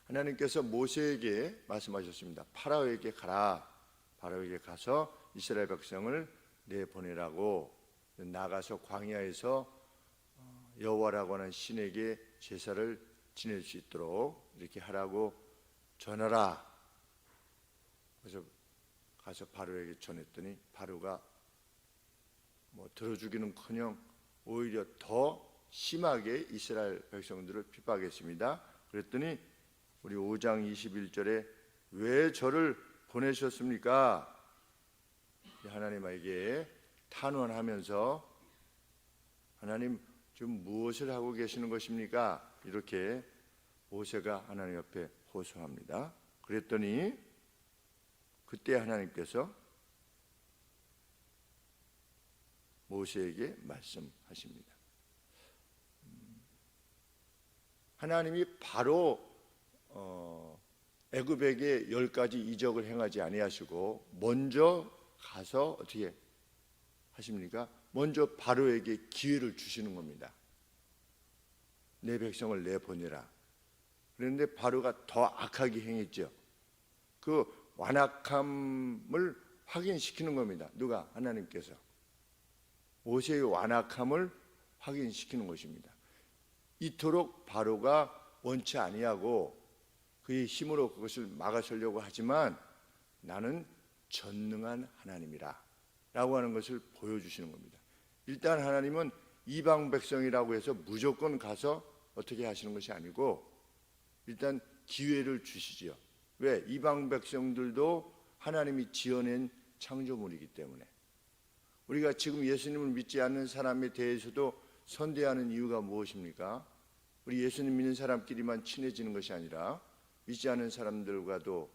하나님께서 모세에게 말씀하셨습니다. 파라오에게 가라. 파라오에게 가서 이스라엘 백성을 내보내라고, 나가서 광야에서 여호와라고 하는 신에게 제사를 지낼 수 있도록 이렇게 하라고 전하라. 그래서 가서 바로에게 전했더니 바로가 들어주기는커녕 오히려 더 심하게 이스라엘 백성들을 핍박했습니다. 그랬더니 우리 5장 21절에 왜 저를 보내셨습니까? 하나님에게 탄원하면서 하나님 지금 무엇을 하고 계시는 것입니까? 이렇게 모세가 하나님 옆에 호소합니다. 그랬더니 그때 하나님께서 모세에게 말씀하십니다. 하나님이 바로 애굽에게 10가지 이적을 행하지 아니하시고 먼저 가서 어떻게 하십니까? 먼저 바로에게 기회를 주시는 겁니다. 내 백성을 내보내라. 그런데 바로가 더 악하게 행했죠. 그 완악함을 확인시키는 겁니다. 누가? 하나님께서 모세의 완악함을 확인시키는 것입니다. 이토록 바로가 원치 아니하고 그의 힘으로 그것을 막아서려고 하지만 나는 전능한 하나님이라 라고 하는 것을 보여주시는 겁니다. 일단 하나님은 이방 백성이라고 해서 무조건 가서 어떻게 하시는 것이 아니고 일단 기회를 주시죠. 왜? 이방 백성들도 하나님이 지어낸 창조물이기 때문에. 우리가 지금 예수님을 믿지 않는 사람에 대해서도 선대하는 이유가 무엇입니까? 우리 예수님 믿는 사람끼리만 친해지는 것이 아니라 믿지 않는 사람들과도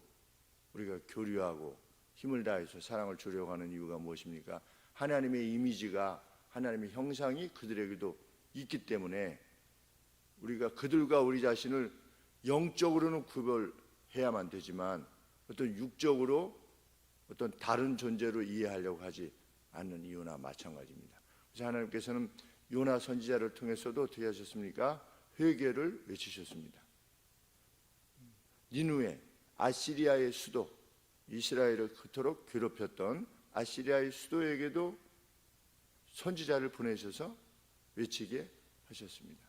우리가 교류하고 힘을 다해서 사랑을 주려고 하는 이유가 무엇입니까? 하나님의 이미지가, 하나님의 형상이 그들에게도 있기 때문에 우리가 그들과 우리 자신을 영적으로는 구별해야만 되지만 어떤 육적으로 어떤 다른 존재로 이해하려고 하지 않는 이유나 마찬가지입니다. 그래서 하나님께서는 요나 선지자를 통해서도 어떻게 하셨습니까? 회개를 외치셨습니다. 니누에, 아시리아의 수도, 이스라엘을 그토록 괴롭혔던 아시리아의 수도에게도 선지자를 보내셔서 외치게 하셨습니다.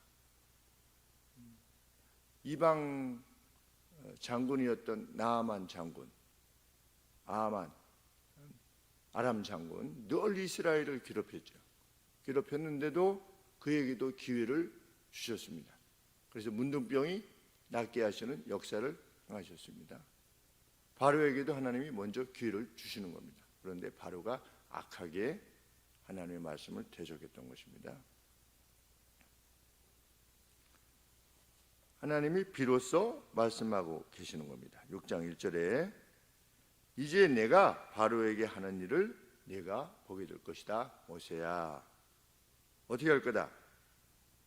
이방 장군이었던 나아만 장군, 아람 장군, 늘 이스라엘을 괴롭혔죠. 괴롭혔는데도 그에게도 기회를 주셨습니다. 그래서 문둥병이 낫게 하시는 역사를 행하셨습니다. 바로에게도 하나님이 먼저 기회를 주시는 겁니다. 그런데 바로가 악하게 하나님의 말씀을 대적했던 것입니다. 하나님이 비로소 말씀하고 계시는 겁니다. 6장 1절에 이제 내가 바로에게 하는 일을 내가 보게 될 것이다. 모세야, 어떻게 할 거다?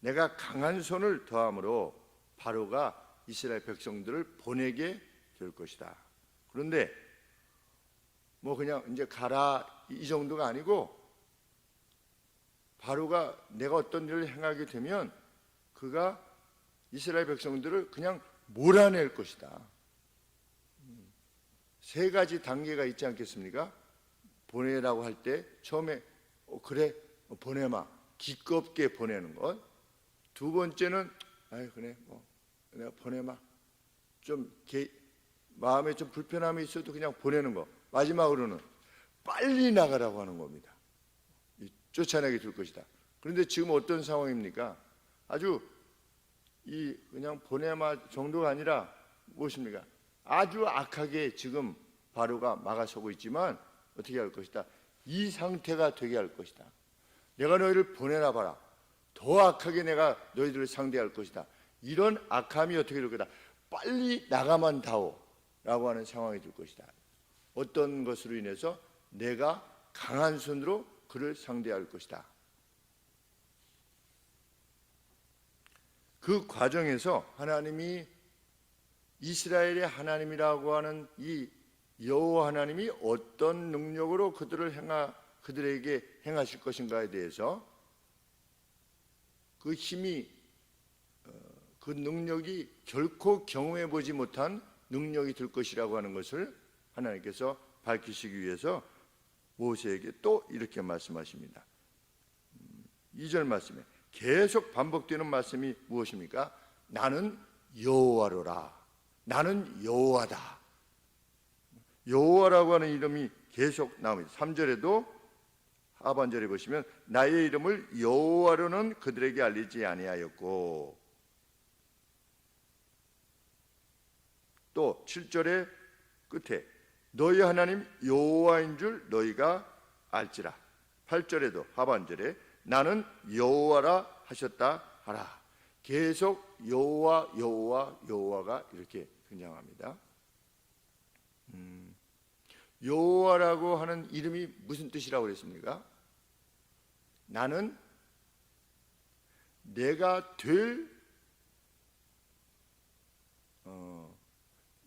내가 강한 손을 더함으로 바로가 이스라엘 백성들을 보내게 될 것이다. 그런데 그냥 이제 가라 이 정도가 아니고 바로가 내가 어떤 일을 행하게 되면 그가 이스라엘 백성들을 그냥 몰아낼 것이다. 3가지 단계가 있지 않겠습니까? 보내라고 할 때 처음에 그래 보내마, 기껍게 보내는 것. 2번째는 그래 내가 보내마, 좀 마음에 좀 불편함이 있어도 그냥 보내는 거. 마지막으로는 빨리 나가라고 하는 겁니다. 쫓아내게 될 것이다. 그런데 지금 어떤 상황입니까? 아주 그냥 보내마 정도가 아니라 무엇입니까? 아주 악하게 지금 바로가 막아서고 있지만 어떻게 할 것이다? 이 상태가 되게 할 것이다. 내가 너희를 보내나 봐라. 더 악하게 내가 너희들을 상대할 것이다. 이런 악함이 어떻게 될 거다? 빨리 나가만 다오 라고 하는 상황이 될 것이다. 어떤 것으로 인해서 내가 강한 손으로 그를 상대할 것이다. 그 과정에서 하나님이 이스라엘의 하나님이라고 하는 이 여호와 하나님이 어떤 능력으로 그들에게 행하실 것인가에 대해서 그 그 능력이 결코 경험해 보지 못한 능력이 될 것이라고 하는 것을 하나님께서 밝히시기 위해서 모세에게 또 이렇게 말씀하십니다. 2절 말씀에 계속 반복되는 말씀이 무엇입니까? 나는 여호와로라. 나는 여호와다. 여호와라고 하는 이름이 계속 나옵니다. 3절에도 하반절에 보시면 나의 이름을 여호와로는 그들에게 알리지 아니하였고, 또 7절의 끝에 너희 하나님 여호와인 줄 너희가 알지라. 8절에도 하반절에 나는 여호와라 하셨다 하라. 계속 여호와 여호와 여호와가 이렇게 등장합니다. 여호와라고 하는 이름이 무슨 뜻이라고 그랬습니까? 나는 내가 될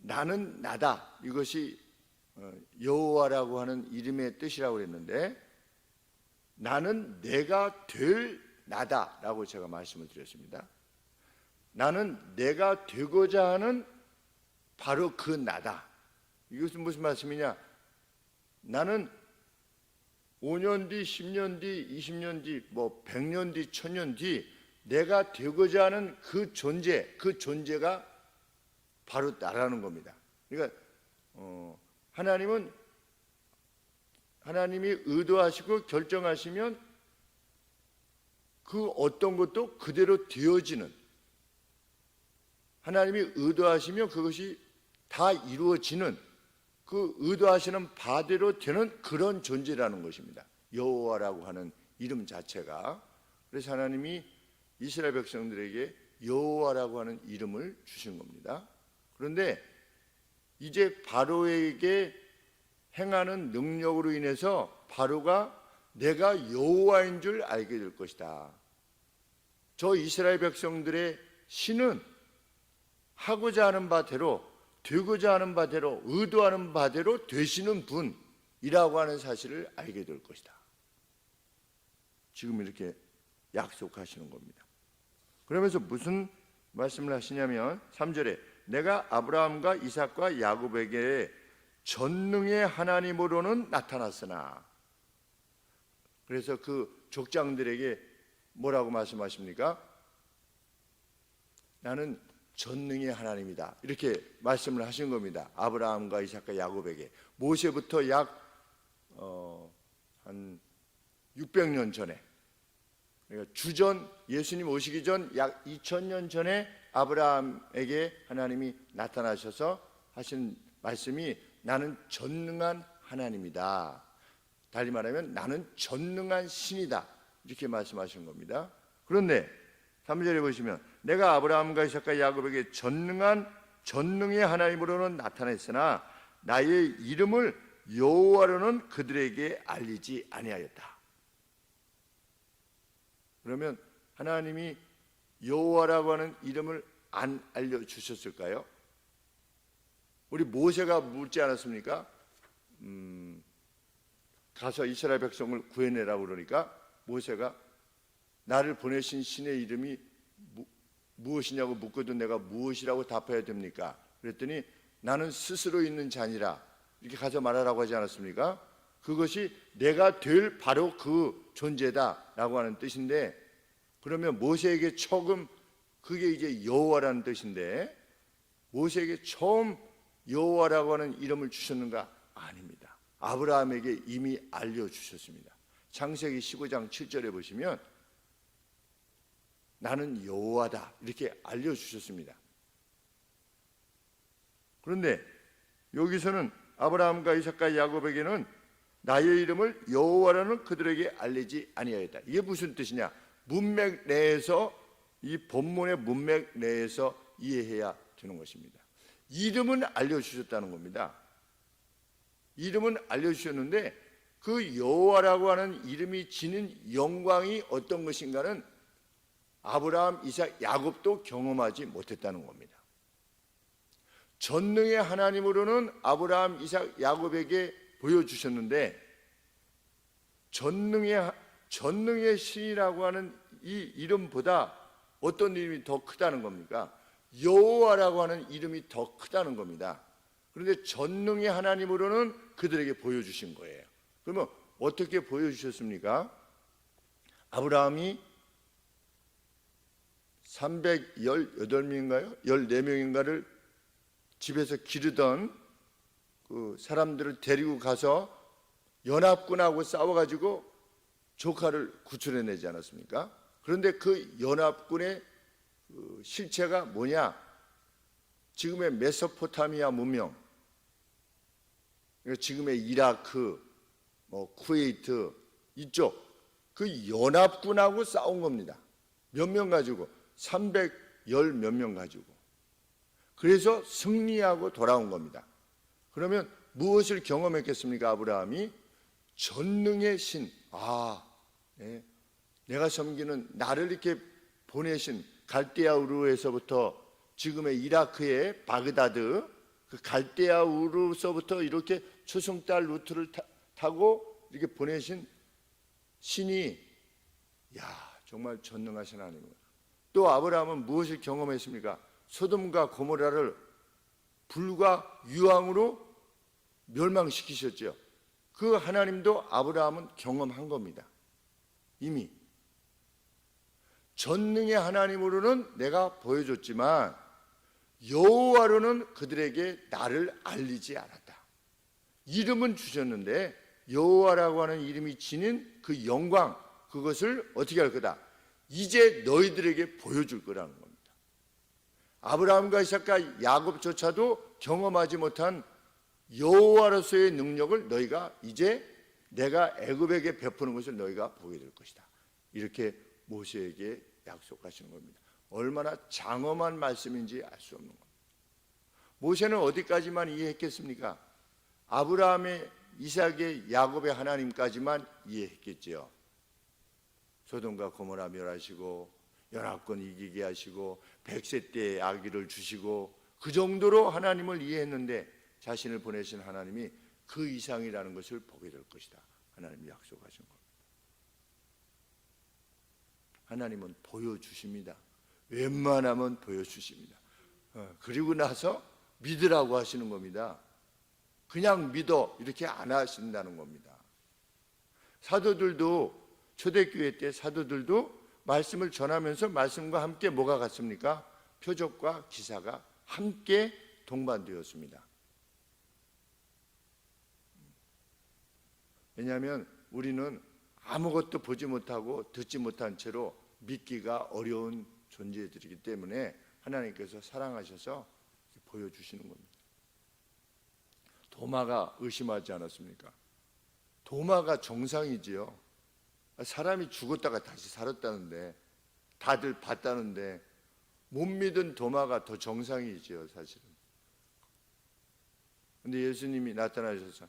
나는 나다. 이것이 여호와라고 하는 이름의 뜻이라고 그랬는데, 나는 내가 될 나다라고 제가 말씀을 드렸습니다. 나는 내가 되고자 하는 바로 그 나다. 이것은 무슨 말씀이냐? 나는 5년 뒤, 10년 뒤, 20년 뒤, 100년 뒤, 1000년 뒤 내가 되고자 하는 그 존재가 바로 나라는 겁니다. 그러니까 하나님이 의도하시고 결정하시면 그 어떤 것도 그대로 되어지는, 하나님이 의도하시면 그것이 다 이루어지는, 그 의도하시는 바대로 되는 그런 존재라는 것입니다. 여호와라고 하는 이름 자체가. 그래서 하나님이 이스라엘 백성들에게 여호와라고 하는 이름을 주신 겁니다. 그런데 이제 바로에게 행하는 능력으로 인해서 바로가 내가 여호와인 줄 알게 될 것이다. 저 이스라엘 백성들의 신은 하고자 하는 바대로, 되고자 하는 바대로, 의도하는 바대로 되시는 분이라고 하는 사실을 알게 될 것이다. 지금 이렇게 약속하시는 겁니다. 그러면서 무슨 말씀을 하시냐면 3절에 내가 아브라함과 이삭과 야곱에게 전능의 하나님으로는 나타났으나, 그래서 그 족장들에게 뭐라고 말씀하십니까? 나는 전능의 하나님이다. 이렇게 말씀을 하신 겁니다. 아브라함과 이삭과 야곱에게. 모세부터 약 한 600년 전에, 그러니까 주전, 예수님 오시기 전 약 2000년 전에 아브라함에게 하나님이 나타나셔서 하신 말씀이 나는 전능한 하나님이다. 달리 말하면 나는 전능한 신이다. 이렇게 말씀하시는 겁니다. 그런데 3절에 보시면 내가 아브라함과 이삭과 야곱에게 전능의 하나님으로는 나타냈으나 나의 이름을 여호와로는 그들에게 알리지 아니하였다. 그러면 하나님이 여호와라고 하는 이름을 안 알려주셨을까요? 우리 모세가 묻지 않았습니까? 가서 이스라엘 백성을 구해내라고 그러니까 모세가 나를 보내신 신의 이름이 무엇이냐고 묻거든 내가 무엇이라고 답해야 됩니까? 그랬더니 나는 스스로 있는 자니라 이렇게 가서 말하라고 하지 않았습니까? 그것이 내가 될 바로 그 존재다라고 하는 뜻인데, 그러면 모세에게 처음, 그게 이제 여호와라는 뜻인데 모세에게 처음 여호와라고 하는 이름을 주셨는가? 아닙니다. 아브라함에게 이미 알려주셨습니다. 창세기 15장 7절에 보시면 나는 여호와다 이렇게 알려주셨습니다. 그런데 여기서는 아브라함과 이삭과 야곱에게는 나의 이름을 여호와라는 그들에게 알리지 아니하였다. 이게 무슨 뜻이냐? 문맥 내에서, 이 본문의 문맥 내에서 이해해야 되는 것입니다. 이름은 알려주셨다는 겁니다. 이름은 알려주셨는데 그 여호와라고 하는 이름이 지닌 영광이 어떤 것인가는 아브라함, 이삭, 야곱도 경험하지 못했다는 겁니다. 전능의 하나님으로는 아브라함, 이삭, 야곱에게 보여주셨는데 전능의 신이라고 하는 이 이름보다 어떤 이름이 더 크다는 겁니까? 여호와라고 하는 이름이 더 크다는 겁니다. 그런데 전능의 하나님으로는 그들에게 보여주신 거예요. 그러면 어떻게 보여주셨습니까? 아브라함이 318명인가요? 14명인가를 집에서 기르던 그 사람들을 데리고 가서 연합군하고 싸워가지고 조카를 구출해내지 않았습니까? 그런데 그 연합군의 그 실체가 뭐냐? 지금의 메소포타미아 문명, 지금의 이라크, 쿠웨이트 이쪽 그 연합군하고 싸운 겁니다. 몇 명 가지고? 310 몇 명 가지고. 그래서 승리하고 돌아온 겁니다. 그러면 무엇을 경험했겠습니까? 아브라함이 전능의 신, 네. 내가 섬기는 나를 이렇게 보내신 갈대아 우르에서부터 지금의 이라크의 바그다드, 그 갈대아 우르서부터 이렇게 초승달 루트를 타고 이렇게 보내신 신이 정말 전능하신 하나님입니다. 또 아브라함은 무엇을 경험했습니까? 소돔과 고모라를 불과 유황으로 멸망시키셨죠. 그 하나님도 아브라함은 경험한 겁니다. 이미 전능의 하나님으로는 내가 보여줬지만 여호와로는 그들에게 나를 알리지 않았다. 이름은 주셨는데 여호와라고 하는 이름이 지닌 그 영광, 그것을 어떻게 할 거다? 이제 너희들에게 보여줄 거라는 겁니다. 아브라함과 이삭과 야곱조차도 경험하지 못한 여호와로서의 능력을 너희가 이제 내가 애굽에게 베푸는 것을 너희가 보게 될 것이다. 이렇게 모세에게 약속하시는 겁니다. 얼마나 장엄한 말씀인지 알 수 없는 겁니다. 모세는 어디까지만 이해했겠습니까? 아브라함의, 이삭의, 야곱의 하나님까지만 이해했겠지요. 소돔과 고모라 멸하시고 연합군 이기게 하시고 100세 때에 아기를 주시고 그 정도로 하나님을 이해했는데 자신을 보내신 하나님이 그 이상이라는 것을 보게 될 것이다. 하나님이 약속하신 겁니다. 하나님은 보여주십니다. 웬만하면 보여주십니다. 그리고 나서 믿으라고 하시는 겁니다. 그냥 믿어 이렇게 안 하신다는 겁니다. 사도들도, 초대교회 때 사도들도 말씀을 전하면서 말씀과 함께 뭐가 같습니까? 표적과 기사가 함께 동반되었습니다. 왜냐하면 우리는 아무것도 보지 못하고 듣지 못한 채로 믿기가 어려운 존재들이기 때문에 하나님께서 사랑하셔서 보여주시는 겁니다. 도마가 의심하지 않았습니까? 도마가 정상이지요. 사람이 죽었다가 다시 살았다는데, 다들 봤다는데 못 믿은 도마가 더 정상이지요, 사실은. 근데 예수님이 나타나셔서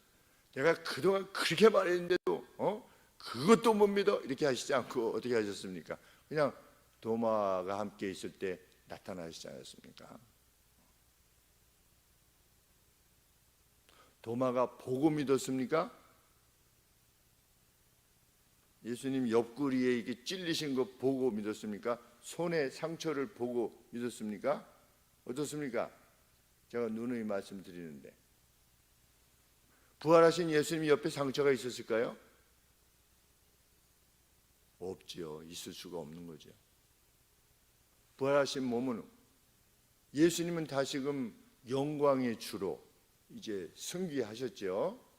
내가 그동안 그렇게 말했는데도 그것도 못 믿어? 이렇게 하시지 않고 어떻게 하셨습니까? 그냥 도마가 함께 있을 때 나타나시지 않았습니까? 도마가 보고 믿었습니까? 예수님 옆구리에 이게 찔리신 거 보고 믿었습니까? 손에 상처를 보고 믿었습니까? 어떻습니까? 제가 누누이 말씀드리는데, 부활하신 예수님 옆에 상처가 있었을까요? 없지요. 있을 수가 없는 거죠. 부활하신 몸은, 예수님은 다시금 영광의 주로 이제 승귀하셨죠.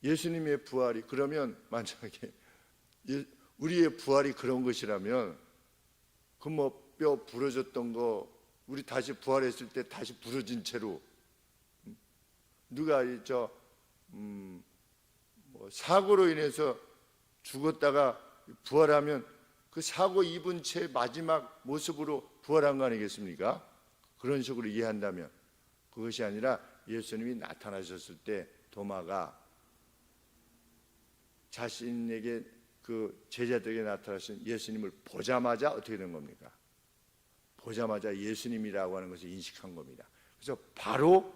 예수님의 부활이, 그러면 만약에 우리의 부활이 그런 것이라면 그 뭐 뼈 부러졌던 거 우리 다시 부활했을 때 다시 부러진 채로, 누가 뭐 사고로 인해서 죽었다가 부활하면 그 사고 입은 채 마지막 모습으로 부활한 거 아니겠습니까? 그런 식으로 이해한다면, 그것이 아니라 예수님이 나타나셨을 때 도마가 자신에게, 그 제자들에게 나타나신 예수님을 보자마자 어떻게 된 겁니까? 보자마자 예수님이라고 하는 것을 인식한 겁니다. 그래서 바로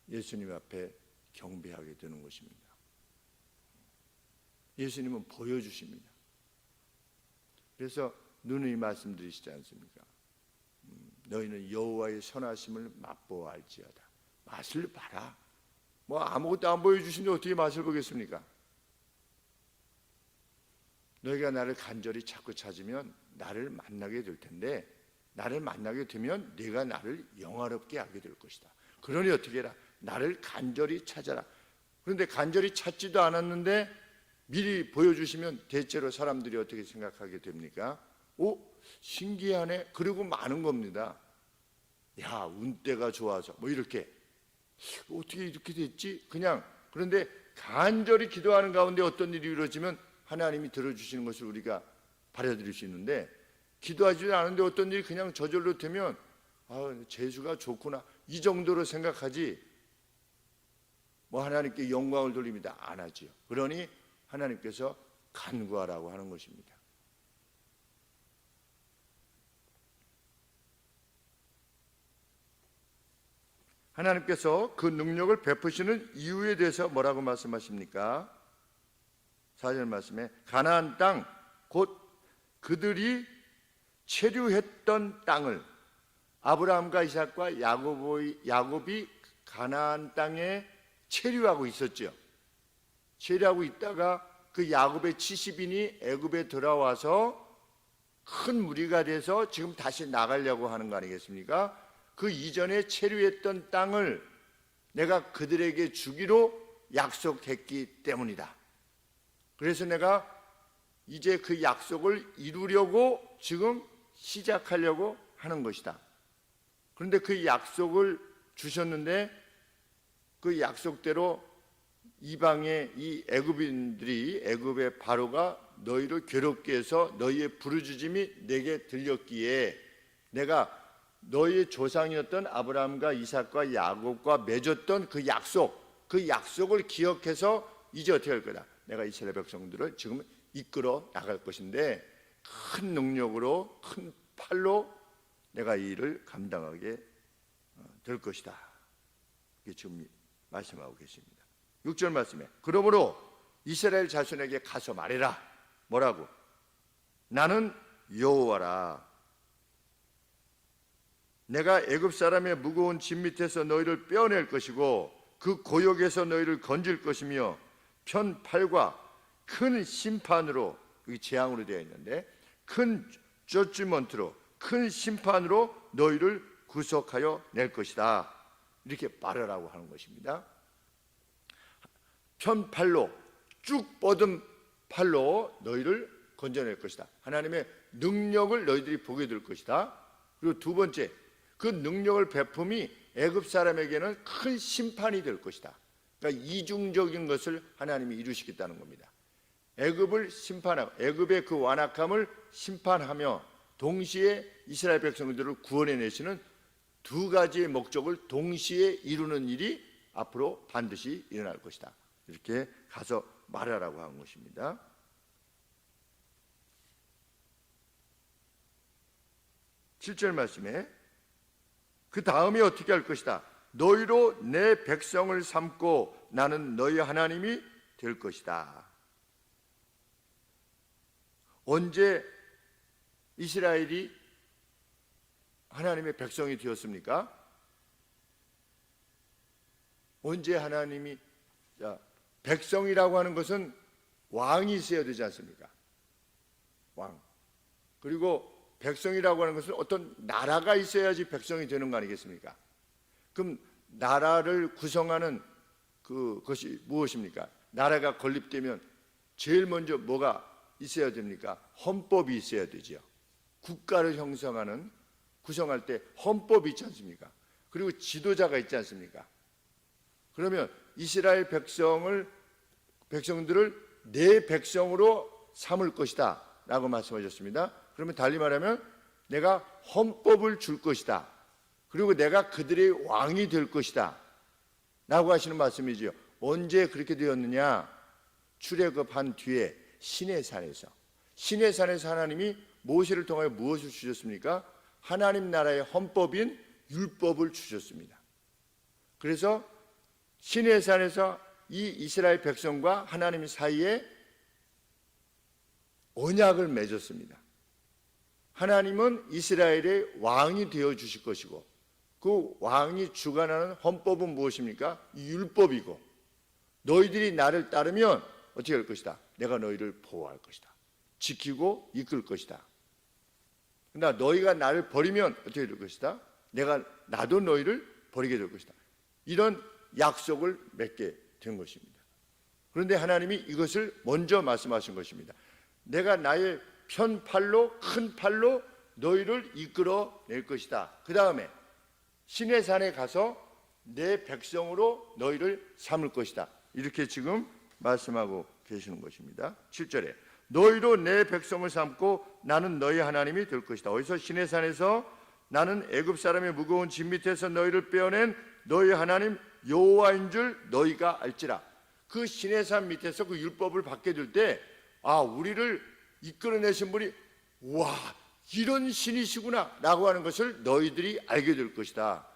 예수님 앞에 경배하게 되는 것입니다. 예수님은 보여주십니다. 그래서 누누이 말씀드리시지 않습니까? 너희는 여호와의 선하심을 맛보아 알지어다. 맛을 봐라. 뭐 아무것도 안 보여주시는데 어떻게 맛을 보겠습니까? 너희가 나를 간절히 찾고 찾으면 나를 만나게 될 텐데, 나를 만나게 되면 네가 나를 영화롭게 하게 될 것이다. 그러니 어떻게 해라? 나를 간절히 찾아라. 그런데 간절히 찾지도 않았는데 미리 보여주시면 대체로 사람들이 어떻게 생각하게 됩니까? 오, 신기하네. 그리고 많은 겁니다. 야, 운때가 좋아서 뭐 이렇게. 어떻게 이렇게 됐지? 그냥. 그런데 간절히 기도하는 가운데 어떤 일이 이루어지면 하나님이 들어주시는 것을 우리가 받아들일 수 있는데, 기도하지 않은데 어떤 일이 그냥 저절로 되면 재수가 좋구나 이 정도로 생각하지, 뭐 하나님께 영광을 돌립니다 안 하지요. 그러니 하나님께서 간구하라고 하는 것입니다. 하나님께서 그 능력을 베푸시는 이유에 대해서 뭐라고 말씀하십니까? 4절 말씀에 가나안 땅 곧 그들이 체류했던 땅을, 아브라함과 이삭과 야곱이 가나안 땅에 체류하고 있었죠. 체류하고 있다가 그 야곱의 70인이 애굽에 들어와서 큰 무리가 돼서 지금 다시 나가려고 하는 거 아니겠습니까? 그 이전에 체류했던 땅을 내가 그들에게 주기로 약속했기 때문이다. 그래서 내가 이제 그 약속을 이루려고 지금 시작하려고 하는 것이다. 그런데 그 약속을 주셨는데 그 약속대로 이방의 이 애굽인들이, 애굽의 바로가 너희를 괴롭게 해서 너희의 부르짖음이 내게 들렸기에 내가 너희의 조상이었던 아브라함과 이삭과 야곱과 맺었던 그 약속을 기억해서 이제 어떻게 할 거다. 내가 이스라엘 백성들을 지금 이끌어 나갈 것인데 큰 능력으로, 큰 팔로 내가 이 일을 감당하게 될 것이다. 이게 지금 말씀하고 계십니다. 6절 말씀에 그러므로 이스라엘 자손에게 가서 말해라. 뭐라고? 나는 여호와라. 내가 애굽 사람의 무거운 짐 밑에서 너희를 빼어낼 것이고 그 고역에서 너희를 건질 것이며 편팔과 큰 심판으로, 여기 재앙으로 되어 있는데 큰 저지먼트로, 큰 심판으로 너희를 구속하여 낼 것이다. 이렇게 말하라고 하는 것입니다. 편팔로, 쭉 뻗은 팔로 너희를 건져낼 것이다. 하나님의 능력을 너희들이 보게 될 것이다. 그리고 두 번째, 그 능력을 베품이 애굽 사람에게는 큰 심판이 될 것이다. 그러니까 이중적인 것을 하나님이 이루시겠다는 겁니다. 애굽을 심판하고 애굽의 그 완악함을 심판하며 동시에 이스라엘 백성들을 구원해내시는 두 가지의 목적을 동시에 이루는 일이 앞으로 반드시 일어날 것이다. 이렇게 가서 말하라고 한 것입니다. (7절) 말씀에 그 다음에 어떻게 할 것이다. 너희로 내 백성을 삼고 나는 너희 하나님이 될 것이다. 언제 이스라엘이 하나님의 백성이 되었습니까? 언제 하나님이, 백성이라고 하는 것은 왕이 있어야 되지 않습니까? 왕. 그리고 백성이라고 하는 것은 어떤 나라가 있어야지 백성이 되는 거 아니겠습니까? 그럼 나라를 구성하는 그것이 무엇입니까? 나라가 건립되면 제일 먼저 뭐가 있어야 됩니까? 헌법이 있어야 되죠. 국가를 구성할 때 헌법이 있지 않습니까? 그리고 지도자가 있지 않습니까? 그러면 이스라엘 백성들을 내 백성으로 삼을 것이다 라고 말씀하셨습니다. 그러면 달리 말하면 내가 헌법을 줄 것이다. 그리고 내가 그들의 왕이 될 것이다 라고 하시는 말씀이지요. 언제 그렇게 되었느냐? 출애굽한 뒤에 시내산에서 하나님이 모세를 통하여 무엇을 주셨습니까? 하나님 나라의 헌법인 율법을 주셨습니다. 그래서 시내산에서 이 이스라엘 백성과 하나님 사이에 언약을 맺었습니다. 하나님은 이스라엘의 왕이 되어 주실 것이고, 그 왕이 주관하는 헌법은 무엇입니까? 율법이고, 너희들이 나를 따르면 어떻게 할 것이다? 내가 너희를 보호할 것이다. 지키고 이끌 것이다. 그러나 너희가 나를 버리면 어떻게 될 것이다? 나도 너희를 버리게 될 것이다. 이런 약속을 맺게 된 것입니다. 그런데 하나님이 이것을 먼저 말씀하신 것입니다. 내가 나의 편팔로, 큰 팔로 너희를 이끌어 낼 것이다. 그 다음에 시내 산에 가서 내 백성으로 너희를 삼을 것이다. 이렇게 지금 말씀하고 계시는 것입니다. 7절에 너희로 내 백성을 삼고 나는 너희 하나님이 될 것이다. 어디서? 시내 산에서 나는 애굽 사람의 무거운 짐 밑에서 너희를 빼어낸 너희 하나님 여호와인 줄 너희가 알지라. 그 시내 산 밑에서 그 율법을 받게 될 때, 우리를 이끌어내신 분이 이런 신이시구나 라고 하는 것을 너희들이 알게 될 것이다.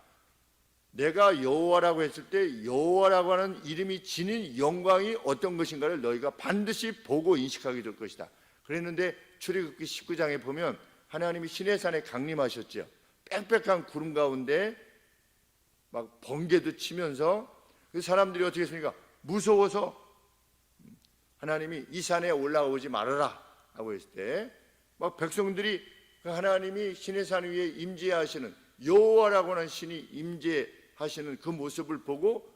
내가 여호와라고 했을 때 여호와라고 하는 이름이 지닌 영광이 어떤 것인가를 너희가 반드시 보고 인식하게 될 것이다. 그랬는데 출애굽기 19장에 보면 하나님이 시내산에 강림하셨죠. 빽빽한 구름 가운데 막 번개도 치면서 그 사람들이 어떻게 했습니까? 무서워서 하나님이 이 산에 올라오지 말아라 하고 했을 때 막 백성들이 하나님이 시내산 위에 임재하시는 여호와라고 하는 신이 임재하시는 그 모습을 보고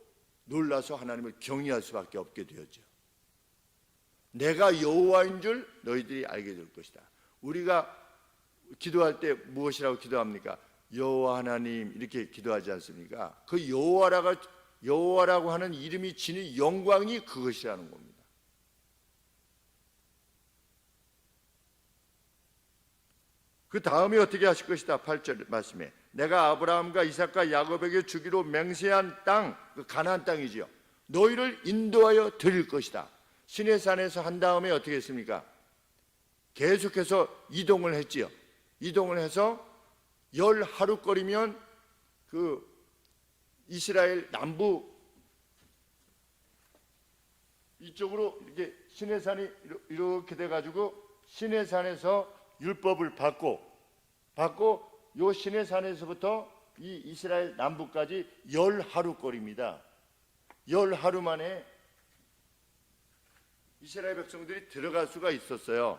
놀라서 하나님을 경외할 수밖에 없게 되었죠. 내가 여호와인 줄 너희들이 알게 될 것이다. 우리가 기도할 때 무엇이라고 기도합니까? 여호와 하나님 이렇게 기도하지 않습니까? 그 여호와라고 하는 이름이 지닌 영광이 그것이라는 겁니다. 그 다음에 어떻게 하실 것이다? 8절 말씀에 내가 아브라함과 이삭과 야곱에게 주기로 맹세한 땅, 그 가나안 땅이지요. 너희를 인도하여 드릴 것이다. 시내산에서 한 다음에 어떻게 했습니까? 계속해서 이동을 했지요. 이동을 해서 10하루거리면 그 이스라엘 남부 이쪽으로 이렇게 시내산이 이렇게 돼가지고 시내산에서 율법을 받고 요 시내산에서부터 이 이스라엘 남부까지 10하루거리입니다. 10하루 만에 이스라엘 백성들이 들어갈 수가 있었어요.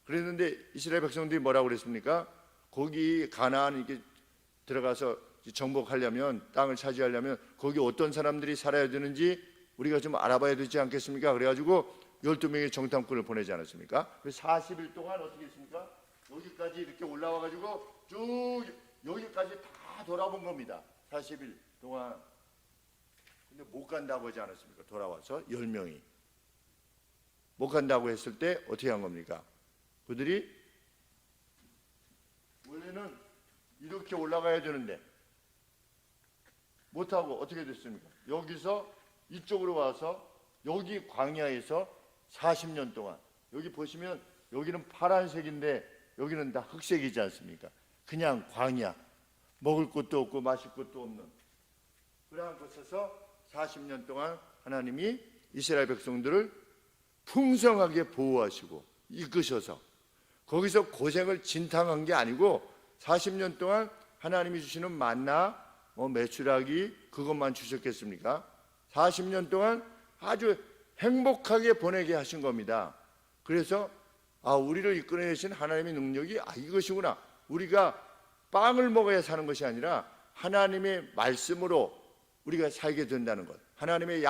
그랬는데 이스라엘 백성들이 뭐라고 그랬습니까? 거기 가나안 이렇게 들어가서 정복하려면, 땅을 차지하려면 거기 어떤 사람들이 살아야 되는지 우리가 좀 알아봐야 되지 않겠습니까? 그래가지고 12명의 정탐꾼을 보내지 않았습니까? 40일 동안 어떻게 했습니까? 여기까지 이렇게 올라와가지고 쭉 여기까지 다 돌아본 겁니다. 40일 동안. 근데 못 간다고 하지 않았습니까? 돌아와서 10명이 못 간다고 했을 때 어떻게 한 겁니까? 그들이 원래는 이렇게 올라가야 되는데 못하고 어떻게 됐습니까? 여기서 이쪽으로 와서 여기 광야에서 40년 동안, 여기 보시면 여기는 파란색인데 여기는 다 흑색이지 않습니까? 그냥 광야, 먹을 것도 없고 마실 것도 없는 그러한 곳에서 40년 동안 하나님이 이스라엘 백성들을 풍성하게 보호하시고 이끄셔서 거기서 고생을 진탕한 게 아니고 40년 동안 하나님이 주시는 만나, 메추라기 그것만 주셨겠습니까? 40년 동안 아주 행복하게 보내게 하신 겁니다. 그래서 우리를 이끌어내신 하나님의 능력이 이것이구나. 우리가 빵을 먹어야 사는 것이 아니라 하나님의 말씀으로 우리가 살게 된다는 것, 하나님의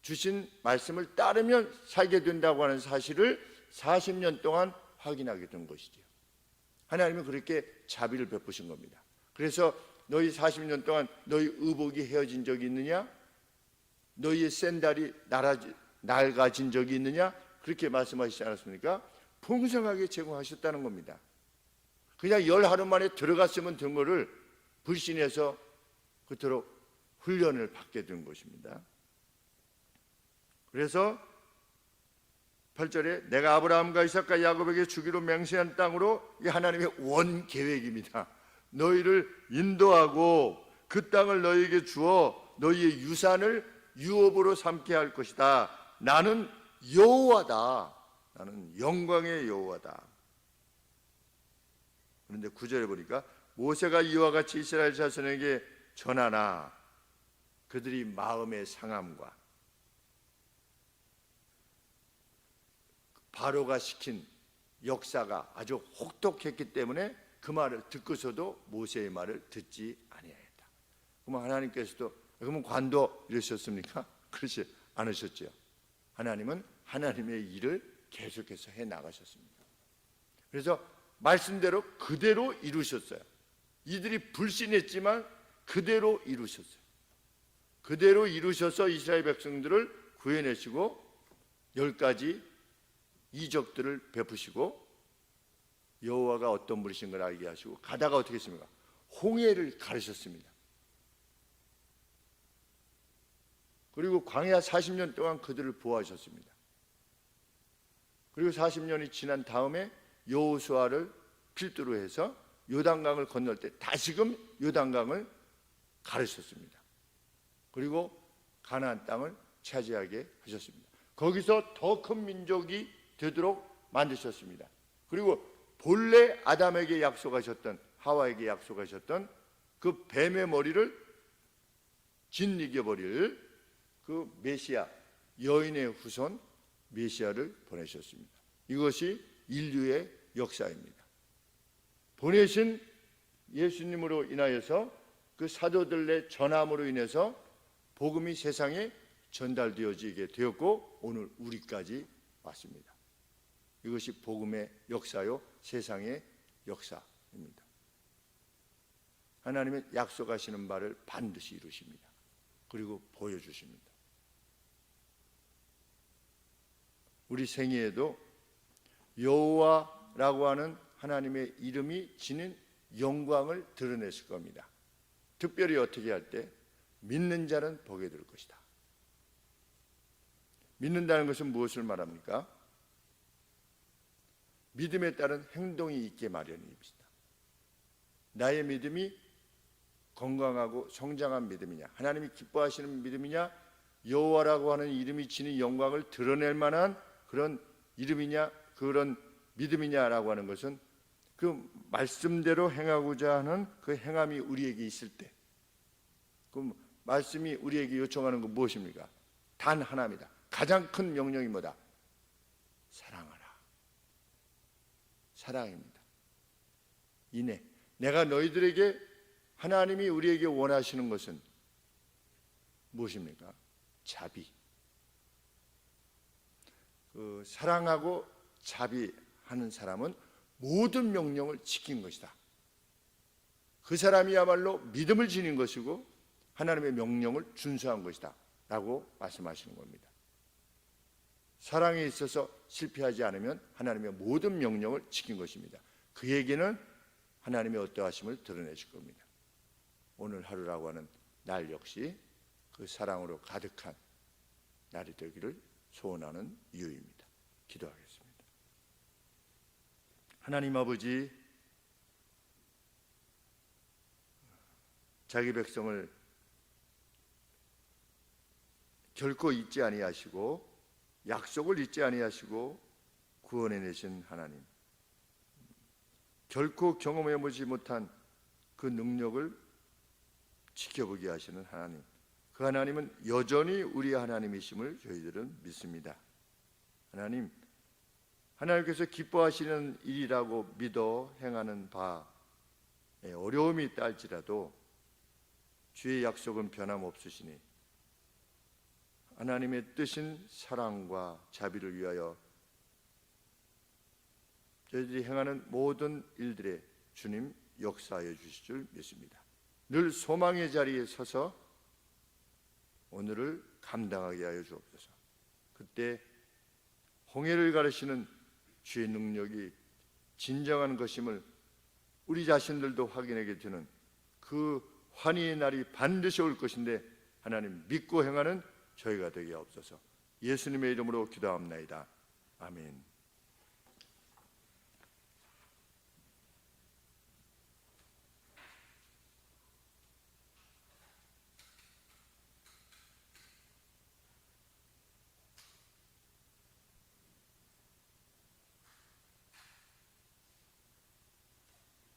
주신 말씀을 따르면 살게 된다고 하는 사실을 40년 동안 확인하게 된 것이죠. 하나님은 그렇게 자비를 베푸신 겁니다. 그래서 너희 40년 동안 너희 의복이 헤어진 적이 있느냐? 너희의 샌달이 낡아진 적이 있느냐? 그렇게 말씀하시지 않았습니까? 풍성하게 제공하셨다는 겁니다. 그냥 10하루 만에 들어갔으면 된 거를 불신해서 그토록 훈련을 받게 된 것입니다. 그래서 8절에 내가 아브라함과 이삭과 야곱에게 주기로 맹세한 땅으로, 이 하나님의 원 계획입니다. 너희를 인도하고 그 땅을 너희에게 주어 너희의 유산을 유업으로 삼게 할 것이다. 나는 여호와다. 나는 영광의 여호와다. 그런데 9절에 보니까 모세가 이와 같이 이스라엘 자손에게 전하나 그들이 마음의 상함과 바로가 시킨 역사가 아주 혹독했기 때문에 그 말을 듣고서도 모세의 말을 듣지 아니하였다. 그러면 하나님께서도 그러면 관도 이러셨습니까? 그렇지 않으셨죠. 하나님은 하나님의 일을 계속해서 해 나가셨습니다. 그래서 말씀대로 그대로 이루셨어요. 이들이 불신했지만 그대로 이루셨어요. 그대로 이루셔서 이스라엘 백성들을 구해내시고 10가지 이적들을 베푸시고 여호와가 어떤 분이신 걸 알게 하시고 가다가 어떻게 했습니까? 홍해를 가르셨습니다. 그리고 광야 40년 동안 그들을 보호하셨습니다. 그리고 40년이 지난 다음에 여호수아를 필두로 해서 요단강을 건널 때 다시금 요단강을 가르셨습니다. 그리고 가나안 땅을 차지하게 하셨습니다. 거기서 더 큰 민족이 되도록 만드셨습니다. 그리고 본래 아담에게 약속하셨던, 하와에게 약속하셨던 그 뱀의 머리를 짓이겨버릴 그 메시아, 여인의 후손 메시아를 보내셨습니다. 이것이 인류의 역사입니다. 보내신 예수님으로 인하여서 그 사도들의 전함으로 인해서 복음이 세상에 전달되어지게 되었고 오늘 우리까지 왔습니다. 이것이 복음의 역사요, 세상의 역사입니다. 하나님의 약속하시는 바를 반드시 이루십니다. 그리고 보여주십니다. 우리 생애에도 여호와라고 하는 하나님의 이름이 지닌 영광을 드러냈을 겁니다. 특별히 어떻게 할 때 믿는 자는 복이 들 것이다. 믿는다는 것은 무엇을 말합니까? 믿음에 따른 행동이 있게 마련입니다. 나의 믿음이 건강하고 성장한 믿음이냐, 하나님이 기뻐하시는 믿음이냐, 여호와라고 하는 이름이 지닌 영광을 드러낼 만한 그런 이름이냐, 그런 믿음이냐라고 하는 것은 그 말씀대로 행하고자 하는 그 행함이 우리에게 있을 때, 그 말씀이 우리에게 요청하는 건 무엇입니까? 단 하나입니다. 가장 큰 명령이 뭐다? 사랑하라. 사랑입니다. 이내 내가 너희들에게, 하나님이 우리에게 원하시는 것은 무엇입니까? 자비. 그 사랑하고 자비하는 사람은 모든 명령을 지킨 것이다. 그 사람이야말로 믿음을 지닌 것이고 하나님의 명령을 준수한 것이다 라고 말씀하시는 겁니다. 사랑에 있어서 실패하지 않으면 하나님의 모든 명령을 지킨 것입니다. 그에게는 하나님의 어떠하심을 드러내실 겁니다. 오늘 하루라고 하는 날 역시 그 사랑으로 가득한 날이 되기를 소원하는 이유입니다. 기도하겠습니다. 하나님 아버지, 자기 백성을 결코 잊지 아니하시고 약속을 잊지 아니하시고 구원해내신 하나님, 결코 경험해보지 못한 그 능력을 지켜보게 하시는 하나님, 그 하나님은 여전히 우리 하나님이심을 저희들은 믿습니다. 하나님, 하나님께서 기뻐하시는 일이라고 믿어 행하는 바에 어려움이 있다 할지라도 주의 약속은 변함없으시니 하나님의 뜻인 사랑과 자비를 위하여 저희들이 행하는 모든 일들에 주님 역사하여 주실 줄 믿습니다. 늘 소망의 자리에 서서 오늘을 감당하게 하여 주옵소서. 그때 홍해를 가르시는 주의 능력이 진정한 것임을 우리 자신들도 확인하게 되는 그 환희의 날이 반드시 올 것인데 하나님 믿고 행하는 저희가 되게 하옵소서. 예수님의 이름으로 기도합나이다. 아멘.